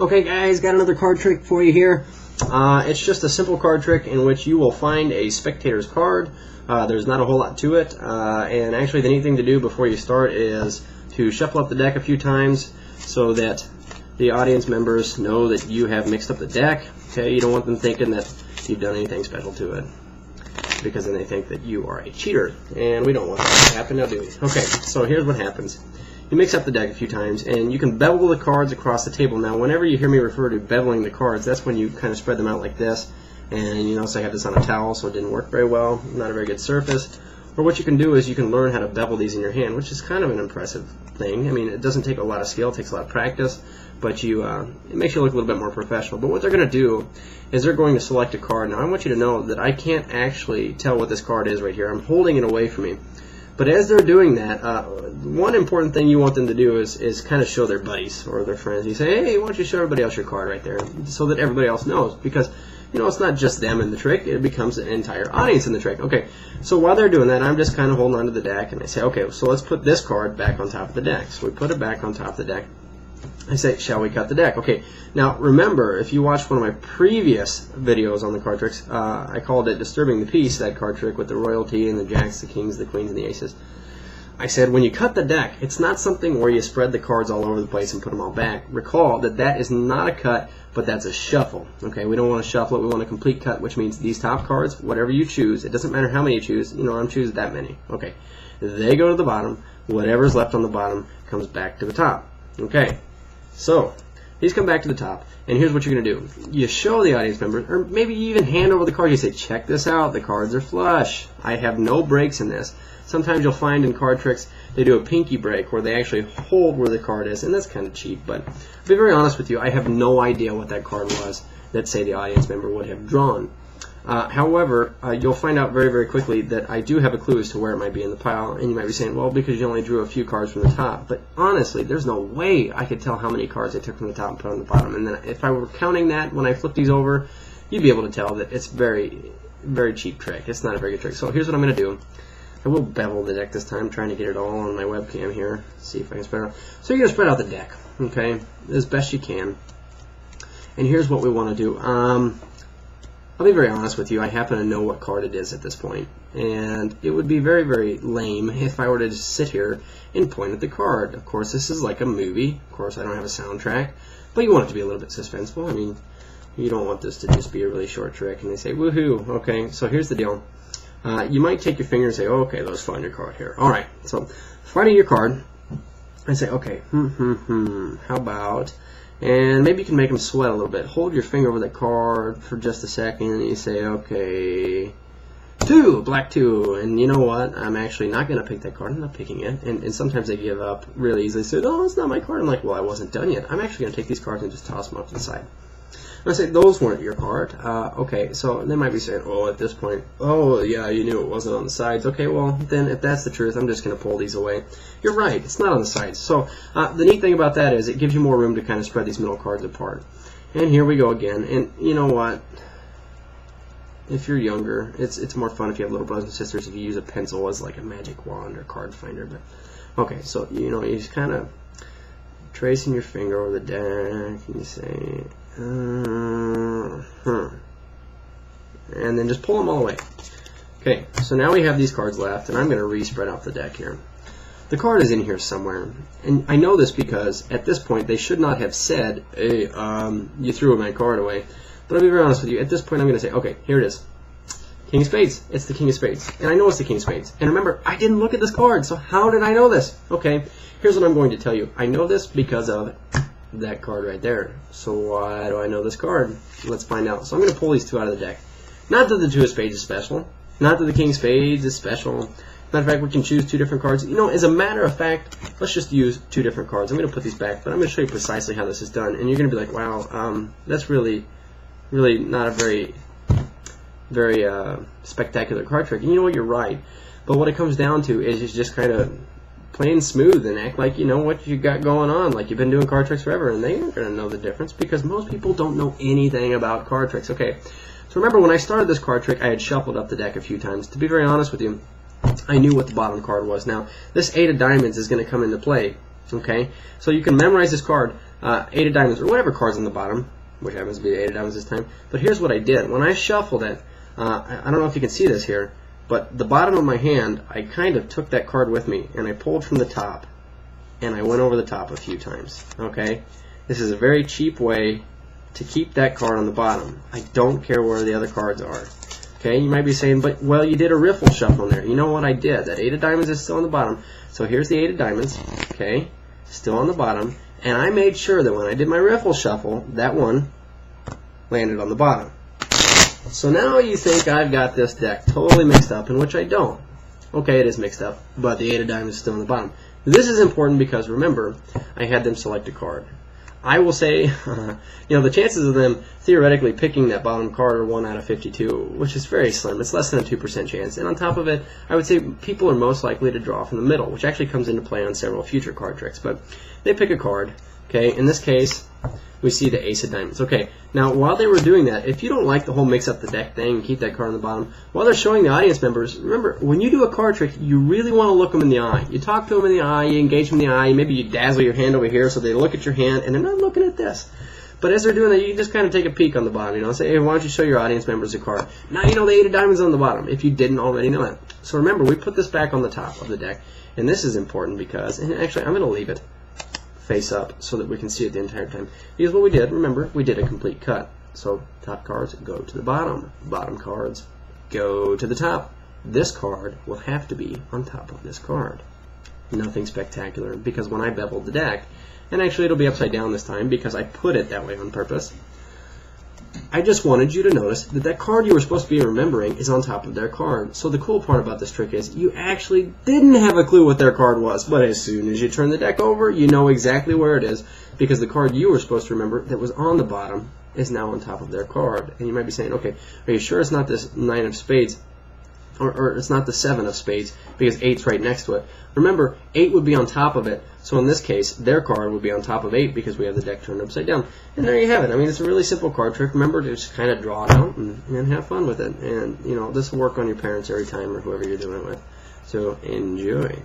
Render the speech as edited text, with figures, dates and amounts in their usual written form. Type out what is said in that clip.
Okay guys, got another card trick for you here. It's just a simple card trick in which you will find a spectator's card. There's not a whole lot to it, and actually the neat thing to do before you start is to shuffle up the deck a few times so that the audience members know that you have mixed up the deck. Okay, you don't want them thinking that you've done anything special to it, because then they think that you are a cheater, and we don't want that to happen now, do we? Okay, so here's what happens. You mix up the deck a few times, and you can bevel the cards across the table. Now, whenever you hear me refer to beveling the cards, that's when you kind of spread them out like this. And you notice I have this on a towel, so it didn't work very well. Not a very good surface. Or what you can do is you can learn how to bevel these in your hand, which is kind of an impressive thing. I mean, it doesn't take a lot of skill, it takes a lot of practice, but it makes you look a little bit more professional. But what they're going to do is they're going to select a card. Now, I want you to know that I can't actually tell what this card is right here. I'm holding it away from me. But as they're doing that, one important thing you want them to do is kind of show their buddies or their friends. You say, hey, why don't you show everybody else your card right there, so that everybody else knows. Because, you know, it's not just them in the trick, it becomes an entire audience in the trick. Okay, so while they're doing that, I'm just kind of holding onto the deck, and I say, okay, so let's put this card back on top of the deck. So we put it back on top of the deck. I say, shall we cut the deck? Okay, now remember, if you watched one of my previous videos on the card tricks, I called it Disturbing the Peace, that card trick with the royalty and the jacks, the kings, the queens, and the aces. I said, when you cut the deck, it's not something where you spread the cards all over the place and put them all back. Recall that that is not a cut, but that's a shuffle. Okay, we don't want to shuffle it, we want a complete cut, which means these top cards, whatever you choose, it doesn't matter how many you choose, you know, I'm choosing that many. Okay, they go to the bottom, whatever's left on the bottom comes back to the top. Okay. So, these come back to the top, and here's what you're going to do. You show the audience members, or maybe you even hand over the card. You say, check this out, the cards are flush. I have no breaks in this. Sometimes you'll find in card tricks they do a pinky break where they actually hold where the card is, and that's kind of cheap, but to be very honest with you, I have no idea what that card was that, say, the audience member would have drawn. However, you'll find out very, very quickly that I do have a clue as to where it might be in the pile, and you might be saying, well, because you only drew a few cards from the top. But honestly, there's no way I could tell how many cards I took from the top and put on the bottom. And then if I were counting that when I flip these over, you'd be able to tell that it's very, very cheap trick. It's not a very good trick. So here's what I'm going to do. I will bevel the deck this time, trying to get it all on my webcam here. See if I can spread it out. So you're going to spread out the deck, okay, as best you can. And here's what we want to do. I'll be very honest with you, I happen to know what card it is at this point, and it would be very, very lame if I were to just sit here and point at the card. Of course, this is like a movie. Of course, I don't have a soundtrack, but you want it to be a little bit suspenseful. I mean, you don't want this to just be a really short trick, and they say, woohoo, okay, so here's the deal. You might take your finger and say, oh, okay, let's find your card here. Alright, so finding your card, I say, okay, how about... And maybe you can make them sweat a little bit. Hold your finger over the card for just a second, and you say, okay, 2, black 2. And you know what? I'm actually not going to pick that card. I'm not picking it. And sometimes they give up really easily. Say, oh, it's not my card. I'm like, well, I wasn't done yet. I'm actually going to take these cards and just toss them up to the side. And I say, those weren't your card. Okay, so they might be saying, oh, at this point, oh, yeah, you knew it wasn't on the sides. Okay, well, then if that's the truth, I'm just going to pull these away. You're right, it's not on the sides. So the neat thing about that is it gives you more room to kind of spread these middle cards apart. And here we go again. And you know what? If you're younger, it's more fun if you have little brothers and sisters if you use a pencil as like a magic wand or card finder. But okay, so you know, you just kind of tracing your finger over the deck, and you say, and then just pull them all away. Okay, so now we have these cards left, and I'm going to re-spread out the deck here. The card is in here somewhere, and I know this because at this point they should not have said, hey, you threw my card away. But I'll be very honest with you, at this point I'm going to say, okay, here it is. King of Spades. It's the King of Spades. And I know it's the King of Spades. And remember, I didn't look at this card, so how did I know this? Okay, here's what I'm going to tell you. I know this because of that card right there. So why do I know this card? Let's find out. So I'm going to pull these 2 out of the deck. Not that the 2 of Spades is special. Not that the King of Spades is special. Matter of fact, we can choose 2 different cards. You know, as a matter of fact, let's just use 2 different cards. I'm going to put these back, but I'm going to show you precisely how this is done. And you're going to be like, wow, that's really not a very spectacular card trick. And you know what, you're right. But what it comes down to is just kind of plain smooth and act like you know what you got going on, like you've been doing card tricks forever, and they aren't going to know the difference because most people don't know anything about card tricks. Okay, so remember when I started this card trick, I had shuffled up the deck a few times. To be very honest with you, I knew what the bottom card was. Now, this 8 of diamonds is going to come into play Okay, so you can memorize this card, 8 of diamonds, or whatever card's on the bottom, which happens to be 8 of diamonds this time. But here's what I did. When I shuffled it, I don't know if you can see this here, but the bottom of my hand, I kind of took that card with me, and I pulled from the top, and I went over the top a few times. Okay, this is a very cheap way to keep that card on the bottom. I don't care where the other cards are. Okay, you might be saying, but, well, you did a riffle shuffle in there. You know what I did? That 8 of diamonds is still on the bottom. So here's the 8 of diamonds, okay, still on the bottom. And I made sure that when I did my riffle shuffle, that one landed on the bottom. So now you think I've got this deck totally mixed up, in which I don't. Okay, it is mixed up, but the 8 of diamonds is still on the bottom. This is important because, remember, I had them select a card. I will say, the chances of them theoretically picking that bottom card are 1 out of 52, which is very slim. It's less than a 2% chance. And on top of it, I would say people are most likely to draw from the middle, which actually comes into play on several future card tricks. But they pick a card. Okay, in this case, we see the ace of diamonds. Okay, now while they were doing that, if you don't like the whole mix up the deck thing and keep that card on the bottom, while they're showing the audience members, remember, when you do a card trick, you really want to look them in the eye. You talk to them in the eye, you engage them in the eye, maybe you dazzle your hand over here so they look at your hand, and they're not looking at this. But as they're doing that, you can just kind of take a peek on the bottom, say, hey, why don't you show your audience members a card? Now you know the 8 of diamonds on the bottom, if you didn't already know that. So remember, we put this back on the top of the deck, and this is important because, and actually, I'm going to leave it face up so that we can see it the entire time. Because what we did, remember, we did a complete cut. So top cards go to the bottom. Bottom cards go to the top. This card will have to be on top of this card. Nothing spectacular, because when I beveled the deck, and actually it'll be upside down this time because I put it that way on purpose, I just wanted you to notice that that card you were supposed to be remembering is on top of their card. So the cool part about this trick is you actually didn't have a clue what their card was, but as soon as you turn the deck over, you know exactly where it is, because the card you were supposed to remember that was on the bottom is now on top of their card. And you might be saying, okay, are you sure it's not this 9 of spades? Or it's not the 7 of spades, because 8's right next to it. Remember, 8 would be on top of it, so in this case, their card would be on top of 8 because we have the deck turned upside down. And there you have it. I mean, it's a really simple card trick. Remember to just kind of draw it out and have fun with it. And, this will work on your parents every time or whoever you're doing it with. So, enjoy.